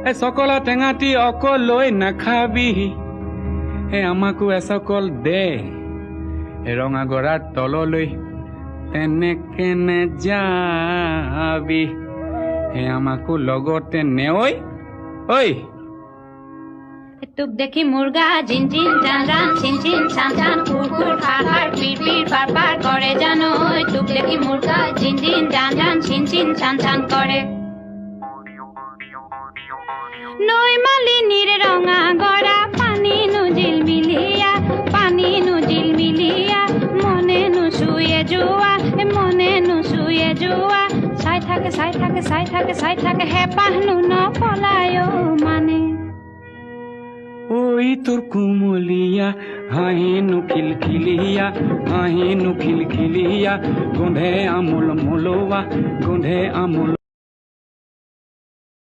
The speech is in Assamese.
এ সকলা টেঙাটি অকল লৈ নাখাবি এ আমাকো এসকল দে ৰঙা গৰাৰ তললৈ তেনেকে নেযাবি হে আমাকো লগতে নেঐ ঐ তোক দেখি মুৰ্গা জিন জিন জান জান চিন চিন চান চান কুৰ কুৰ খাৰ খাৰ পিৰ পিৰ পাৰ পাৰ কৰে জানো তোক দেখি মুৰ্গা জিন জিন জান জান চিন চিন চান চান কৰে নৈ মালিনীৰ ৰঙা গৰা পানী নুজিল মিলিয়া মনে নুচুয়ে যোৱা চাই থাকে হেঁপাহনো নপলায় মানে ওই তোৰ কুমলিয়া হাঁহিনু খিলখিলিয়া গোন্ধে আমুল মুলোয়া গোন্ধে আমুল